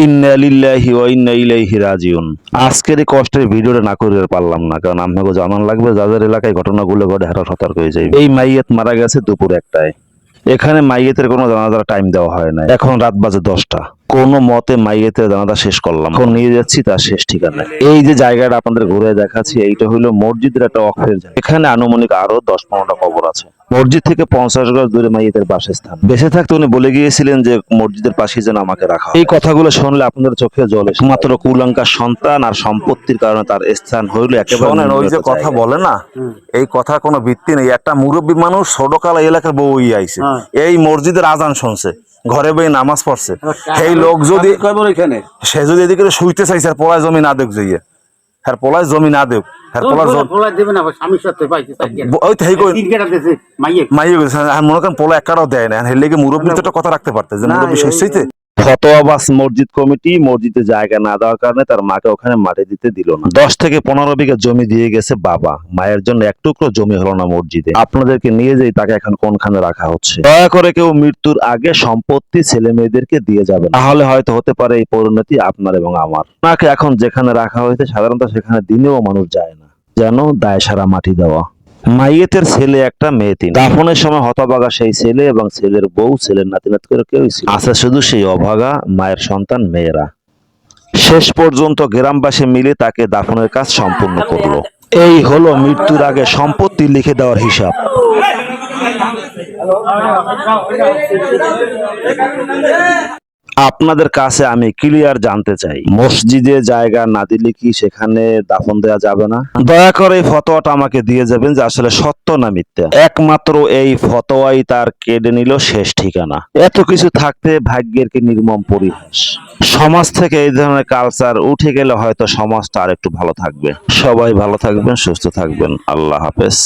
ইন্না লিল্লাহি ওয়া ইন্না ইলাইহি রাজিউন। আজকের এই কষ্টের ভিডিওটা না করে পারলাম না, কারণ আপনাকে জানান লাগবে যাদের এলাকায় ঘটনাগুলো ঘটে হারা সতর্ক হয়ে যাবে। এই মাইয়াত মারা গেছে দুপুর 1টায়। এখানে মাইয়াতের কোনো জানাজার টাইম দেওয়া হয় না। এখন রাত বাজে 10টা। কোনো মতে মাইয়াতের জানাজা শেষ করলাম, এখন নিয়ে যাচ্ছি তার শেষ ঠিকানায়। এই যে জায়গাটা আপনাদের ঘুরে দেখাচ্ছি, এইটা হলো মসজিদের একটা ওয়াকফের জায়গা। এখানে আনুমানিক আরো 10-15টা কবর আছে। মসজিদ থেকে 50 গজ দূরে মাইয়াতের বাসস্থান। বেঁচে থাকতে উনি বলে গিয়েছিলেন যে মসজিদের পাশেই যেন আমাকে রাখা হয়। এই কথাগুলো শুনলে আপনাদের চোখে জল এসে মাত্র কুলাঙ্কার সন্তান আর সম্পত্তির কারণে তার স্থান হইল একেবারে। শোনেন, ওই যে কথা বলে না, এই কথা কোনো ভিত্তি নেই। একটা মুরব্বী মানুষ ছোটকালা এলাকার বউ আইছে, এই মসজিদের আজান শুনছে, ঘরে বই নামাজ পড়ছে। এই লোক যদি সে যদি এদিকে শুইতে চাইছে আর পলায় জমি না দেখ যাইয়ে, হ্যাঁ পলায় জমি না দেখ, হ্যাঁ মনে করেন পোলা একটাও দেয় না। হের লেগে মুরব্বী তো একটা কথা রাখতে পারতে যে মুরব্বী শস্যইতে ফতোয়াবাস মসজিদ কমিটি মসজিদে জায়গা না দেওয়ার কারণে তার মাকে ওখানে মাটি দিতে দিল না। 10 থেকে 15 বিঘা জমি দিয়ে গেছে বাবা, মায়ের জন্য এক টুকরো জমি হলো না মসজিদে। আপনাদেরকে নিয়ে যাই তাকে এখন কোনখানে রাখা হচ্ছে। দয়া করে কেউ মৃত্যুর আগে সম্পত্তি ছেলে মেয়েদেরকে দিয়ে যাবেন, তাহলে হয়তো হতে পারে এই পরিণতি আপনার এবং আমার। তাকে এখন যেখানে রাখা হয়েছে সাধারণত সেখানে দিনেও মানুষ যায় না, যেন দায় সারা মাটি দেওয়া। মাইয়েতের ছেলে একটা, মেয়ে 3। দাফনের সময় হতভাগা সেই ছেলে এবং ছেলের বউ, ছেলের নাতি নাতি করে কেউই ছিল। আছে শুধু সেই অভাগা মায়ের সন্তান মেয়েরা। শেষ পর্যন্ত গ্রামবাসী মিলে তাকে দাফনের কাজ সম্পূর্ণ করলো। এই হলো মৃত্যুর আগে সম্পত্তি লিখে দেওয়ার হিসাব। আপনাদের কাছে আমি ক্লিয়ার জানতে চাই, মসজিদে জায়গা না দিলে কি সেখানে দাফন দেওয়া যাবে না? দয়া করে ফতোয়াটা আমাকে দিয়ে যাবেন যে আসলে সত্য না মিথ্যা। একমাত্র এই ফতোয়াই তার কেড়ে নিল শেষ ঠিকানা। এত কিছু থাকতে ভাগ্যের কি নির্মম পরিহাস। সমাজ থেকে এই ধরনের কালচার উঠে গেলে হয়তো সমাজটা আর একটু ভালো থাকবে। সবাই ভালো থাকবেন, সুস্থ থাকবেন। আল্লাহ হাফেজ।